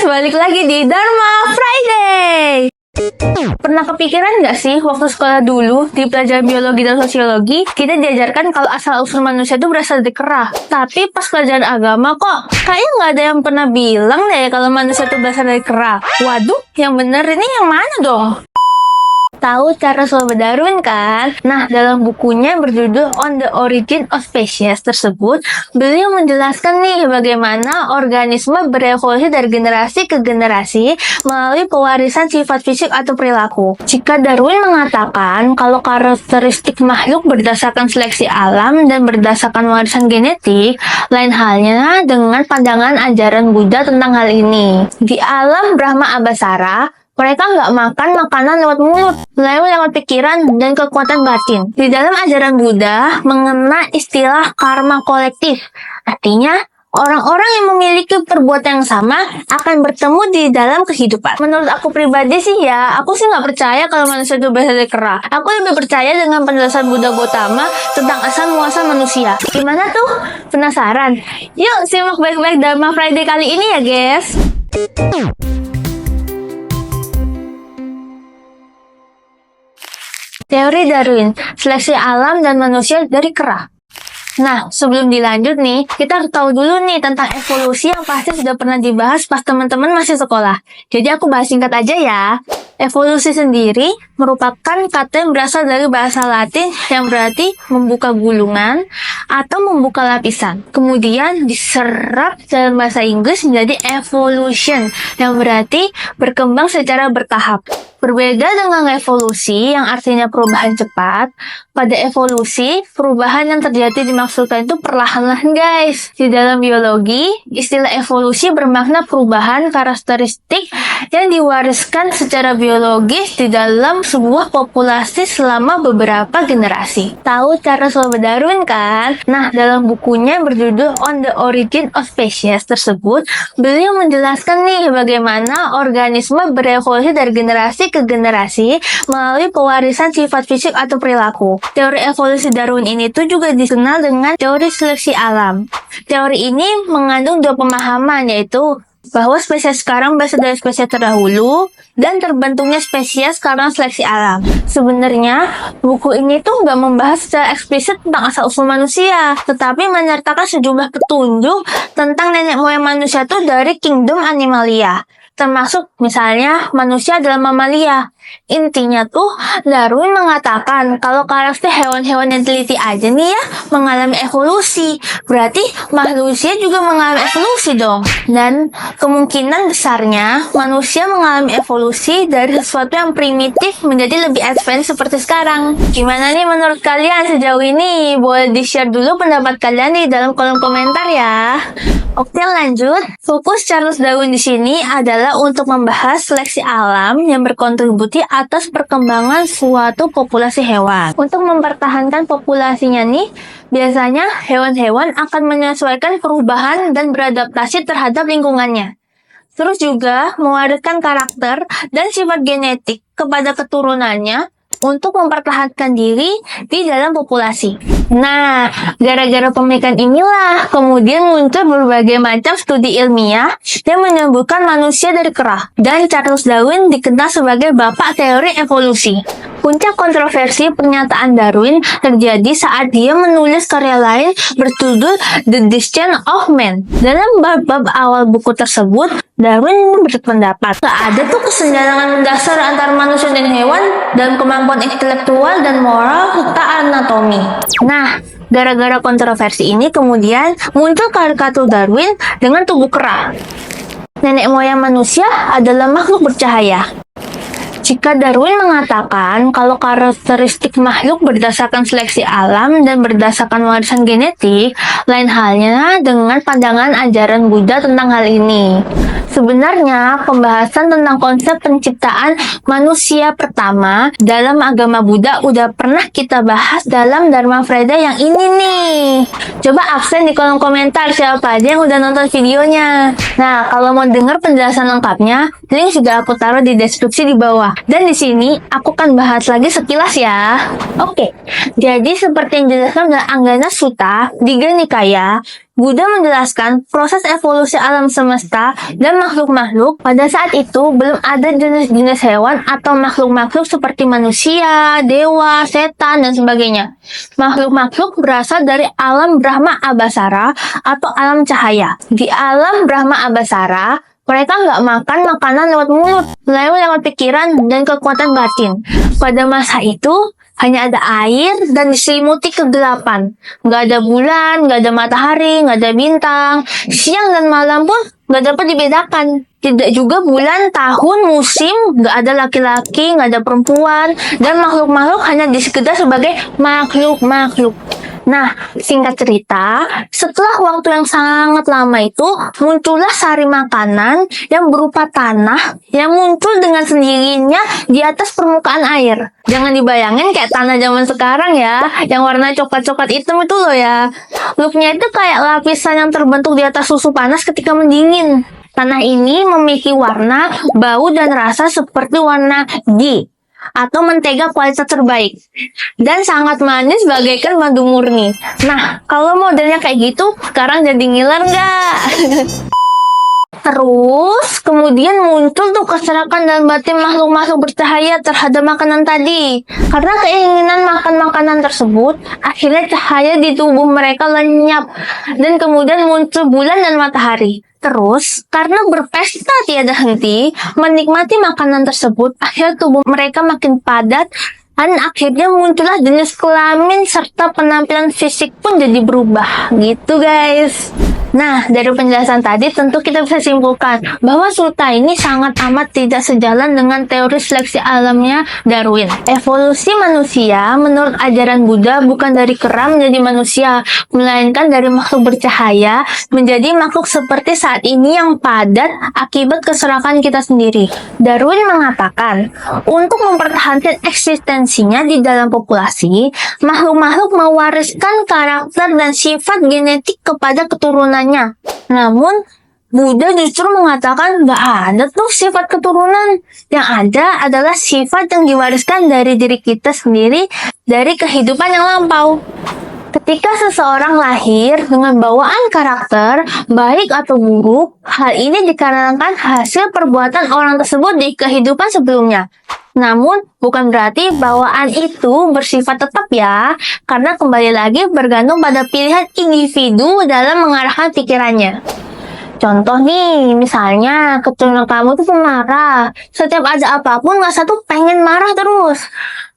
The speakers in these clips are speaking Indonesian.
balik lagi di Dharma Friday. Pernah kepikiran nggak sih waktu sekolah dulu di pelajaran biologi dan sosiologi kita diajarkan kalau asal-usul manusia itu berasal dari kera. Tapi pas pelajaran agama kok kayaknya nggak ada yang pernah bilang deh kalau manusia itu berasal dari kera. Waduh, yang bener ini yang mana dong? Tahu Charles Darwin kan? Nah, dalam bukunya berjudul On the Origin of Species tersebut, beliau menjelaskan nih bagaimana organisme berevolusi dari generasi ke generasi melalui pewarisan sifat fisik atau perilaku. Jika Darwin mengatakan kalau karakteristik makhluk berdasarkan seleksi alam dan berdasarkan warisan genetik, lain halnya dengan pandangan ajaran Buddha tentang hal ini. Di alam Brahma Abhasara, mereka nggak makan makanan lewat mulut, lewat pikiran dan kekuatan batin. Di dalam ajaran Buddha mengenai istilah karma kolektif. Artinya, orang-orang yang memiliki perbuatan yang sama akan bertemu di dalam kehidupan. Menurut aku pribadi sih ya, aku sih nggak percaya kalau manusia itu berasal dari kera. Aku lebih percaya dengan penjelasan Buddha Gautama tentang asal muasal manusia. Gimana tuh? Penasaran? Yuk simak baik-baik Dharma Friday kali ini ya guys. Teori Darwin, seleksi alam dan manusia dari kera. Nah, sebelum dilanjut nih, kita harus tahu dulu nih tentang evolusi yang pasti sudah pernah dibahas pas teman-teman masih sekolah. Jadi aku bahas singkat aja ya. Evolusi sendiri merupakan kata yang berasal dari bahasa Latin yang berarti membuka gulungan atau membuka lapisan. Kemudian diserap dalam bahasa Inggris menjadi evolution yang berarti berkembang secara bertahap. Berbeda dengan evolusi yang artinya perubahan cepat, pada evolusi, perubahan yang terjadi dimaksudkan itu perlahan-lahan guys. Di dalam biologi, istilah evolusi bermakna perubahan karakteristik yang diwariskan secara biologis di dalam sebuah populasi selama beberapa generasi. Tahu Charles Darwin kan? Nah, dalam bukunya berjudul On the Origin of Species tersebut, beliau menjelaskan nih bagaimana organisme berevolusi dari generasi ke generasi melalui pewarisan sifat fisik atau perilaku. Teori evolusi Darwin ini tuh juga dikenal dengan teori seleksi alam. Teori ini mengandung dua pemahaman, yaitu bahwa spesies sekarang berasal dari spesies terdahulu dan terbentuknya spesies karena seleksi alam. Sebenarnya, buku ini tuh nggak membahas secara eksplisit tentang asal-usul manusia, tetapi menyertakan sejumlah petunjuk tentang nenek moyang manusia tuh dari kingdom Animalia. Termasuk misalnya manusia adalah mamalia. Intinya tuh Darwin mengatakan kalau karakter hewan-hewan yang teliti aja nih ya mengalami evolusi. Berarti manusia juga mengalami evolusi dong. Dan kemungkinan besarnya manusia mengalami evolusi dari sesuatu yang primitif menjadi lebih advance seperti sekarang. Gimana nih menurut kalian sejauh ini? Boleh di-share dulu pendapat kalian di dalam kolom komentar ya. Oke lanjut, fokus Charles Darwin di sini adalah untuk membahas seleksi alam yang berkontribusi atas perkembangan suatu populasi hewan. Untuk mempertahankan populasinya nih, biasanya hewan-hewan akan menyesuaikan perubahan dan beradaptasi terhadap lingkungannya. Terus juga mewariskan karakter dan sifat genetik kepada keturunannya untuk mempertahankan diri di dalam populasi. Nah, gara-gara pemikiran inilah kemudian muncul berbagai macam studi ilmiah yang menyebutkan manusia dari kera. Dan Charles Darwin dikenal sebagai bapak teori evolusi. Puncak kontroversi pernyataan Darwin terjadi saat dia menulis karya lain berjudul The Descent of Man. Dalam bab-bab awal buku tersebut, Darwin berpendapat gak ada tuh kesenjangan mendasar antara manusia dan hewan dalam kemampuan intelektual dan moral serta anatomi. Nah, gara-gara kontroversi ini kemudian muncul karikatur Darwin dengan tubuh kera. Nenek moyang manusia adalah makhluk bercahaya. Jika Darwin mengatakan kalau karakteristik makhluk berdasarkan seleksi alam dan berdasarkan warisan genetik, lain halnya dengan pandangan ajaran Buddha tentang hal ini. Sebenarnya, pembahasan tentang konsep penciptaan manusia pertama dalam agama Buddha udah pernah kita bahas dalam Dharma Friday yang ini nih. Coba absen di kolom komentar siapa aja yang udah nonton videonya. Nah, kalau mau denger penjelasan lengkapnya, link juga aku taruh di deskripsi di bawah. Dan di sini aku akan bahas lagi sekilas ya. Oke, jadi seperti yang dijelaskan oleh Anggana Sutta, Digha Nikaya, Buddha menjelaskan proses evolusi alam semesta dan makhluk-makhluk. Pada saat itu belum ada jenis-jenis hewan atau makhluk-makhluk seperti manusia, dewa, setan, dan sebagainya. Makhluk-makhluk berasal dari alam Brahma Abhasara atau alam cahaya. Di alam Brahma Abhasara, mereka nggak makan makanan lewat mulut, lewat pikiran dan kekuatan batin. Pada masa itu, hanya ada air dan diselimuti kegelapan. Nggak ada bulan, nggak ada matahari, nggak ada bintang. Siang dan malam pun nggak dapat dibedakan. Tidak juga bulan, tahun, musim, nggak ada laki-laki, nggak ada perempuan. Dan makhluk-makhluk hanya disekedar sebagai makhluk-makhluk. Nah, singkat cerita, setelah waktu yang sangat lama itu, muncullah sari makanan yang berupa tanah yang muncul dengan sendirinya di atas permukaan air. Jangan dibayangin kayak tanah zaman sekarang ya, yang warna coklat-coklat hitam itu loh ya. Looknya itu kayak lapisan yang terbentuk di atas susu panas ketika mendingin. Tanah ini memiliki warna, bau, dan rasa seperti warna ghee atau mentega kualitas terbaik dan sangat manis bagaikan madu murni. Nah, kalau modelnya kayak gitu, sekarang jadi ngiler nggak? Terus, kemudian muncul tuh keserakan dan batin makhluk-makhluk bercahaya terhadap makanan tadi. Karena keinginan makan makanan tersebut, akhirnya cahaya di tubuh mereka lenyap. Dan kemudian muncul bulan dan matahari. Terus, karena berpesta tiada henti, menikmati makanan tersebut, akhirnya tubuh mereka makin padat, dan akhirnya muncullah jenis kelamin serta penampilan fisik pun jadi berubah. Gitu guys. Nah, dari penjelasan tadi tentu kita bisa simpulkan bahwa Sulta ini sangat amat tidak sejalan dengan teori seleksi alamnya Darwin. Evolusi manusia menurut ajaran Buddha bukan dari kera menjadi manusia, melainkan dari makhluk bercahaya menjadi makhluk seperti saat ini yang padat akibat keserakan kita sendiri. Darwin mengatakan, untuk mempertahankan eksistensinya di dalam populasi, makhluk-makhluk mewariskan karakter dan sifat genetik kepada keturunannya. Namun, Buddha justru mengatakan nggak ada tuh sifat keturunan. Yang ada adalah sifat yang diwariskan dari diri kita sendiri dari kehidupan yang lampau. Ketika seseorang lahir dengan bawaan karakter, baik atau buruk, hal ini dikarenakan hasil perbuatan orang tersebut di kehidupan sebelumnya. Namun, bukan berarti bawaan itu bersifat tetap ya, karena kembali lagi bergantung pada pilihan individu dalam mengarahkan pikirannya. Contoh nih, misalnya keturunan kamu tuh pemarah. Setiap ada apapun, rasa tuh pengen marah terus.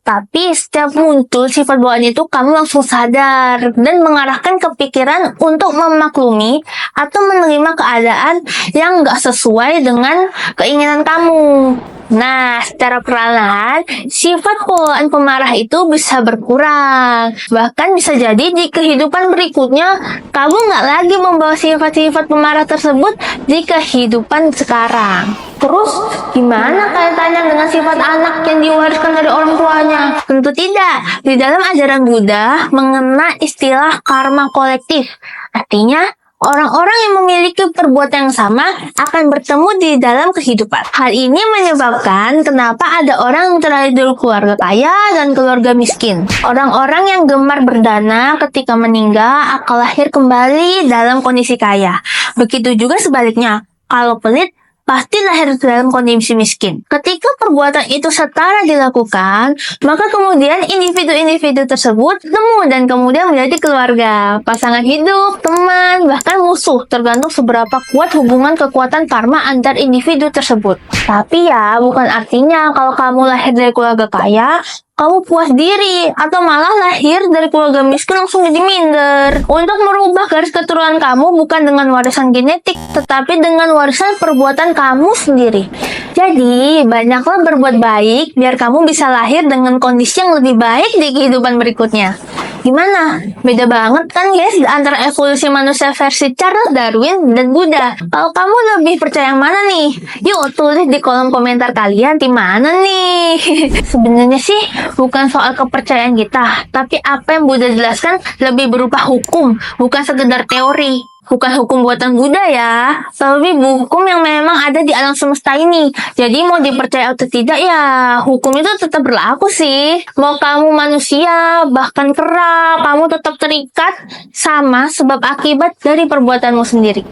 Tapi setiap muncul sifat bawaan itu, kamu langsung sadar dan mengarahkan kepikiran untuk memaklumi atau menerima keadaan yang nggak sesuai dengan keinginan kamu. Nah, secara perlahan, sifat bawaan pemarah itu bisa berkurang. Bahkan bisa jadi di kehidupan berikutnya, kamu nggak lagi membawa sifat-sifat pemarah tersebut di kehidupan sekarang. Terus, gimana kaitannya dengan sifat anak yang diwariskan dari orang tuanya? Tentu tidak. Di dalam ajaran Buddha mengenal istilah karma kolektif. Artinya, orang-orang yang memiliki perbuatan yang sama akan bertemu di dalam kehidupan. Hal ini menyebabkan kenapa ada orang yang terlahir dari keluarga kaya dan keluarga miskin. Orang-orang yang gemar berdana ketika meninggal akan lahir kembali dalam kondisi kaya. Begitu juga sebaliknya, kalau pelit, pasti lahir dalam kondisi miskin. Ketika perbuatan itu setara dilakukan, maka kemudian individu-individu tersebut temu dan kemudian menjadi keluarga, pasangan hidup, teman, bahkan musuh, tergantung seberapa kuat hubungan kekuatan karma antar individu tersebut. Tapi ya, bukan artinya kalau kamu lahir dari keluarga kaya, kamu puas diri, atau malah lahir dari keluarga miskin langsung jadi minder. Untuk merubah garis keturunan kamu bukan dengan warisan genetik, tetapi dengan warisan perbuatan kamu sendiri. Jadi, banyaklah berbuat baik, biar kamu bisa lahir dengan kondisi yang lebih baik di kehidupan berikutnya. Gimana? Beda banget kan guys antara evolusi manusia versi Charles Darwin dan Buddha. Kalau kamu lebih percaya yang mana nih? Yuk tulis di kolom komentar kalian di mana nih. Sebenarnya sih bukan soal kepercayaan kita, tapi apa yang Buddha jelaskan lebih berupa hukum, bukan sekedar teori. bukan hukum buatan Buddha ya, tapi hukum yang memang ada di alam semesta ini. Jadi mau dipercaya atau tidak ya, hukum itu tetap berlaku sih. Mau kamu manusia, bahkan kera, kamu tetap terikat sama sebab akibat dari perbuatanmu sendiri.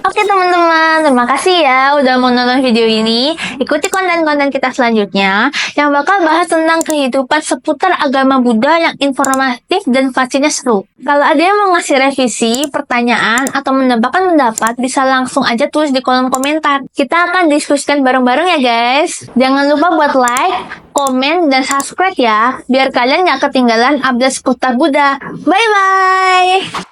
Oke teman-teman, terima kasih ya udah mau nonton video ini. Ikuti konten-konten kita selanjutnya yang bakal bahas tentang kehidupan seputar agama Buddha yang informatif dan pastinya seru. Kalau ada yang mau ngasih revisi, pertanyaan, atau menambahkan pendapat, bisa langsung aja tulis di kolom komentar. Kita akan diskusikan bareng-bareng ya guys. Jangan lupa buat like, komen, dan subscribe ya, biar kalian gak ketinggalan update seputar Buddha. Bye-bye!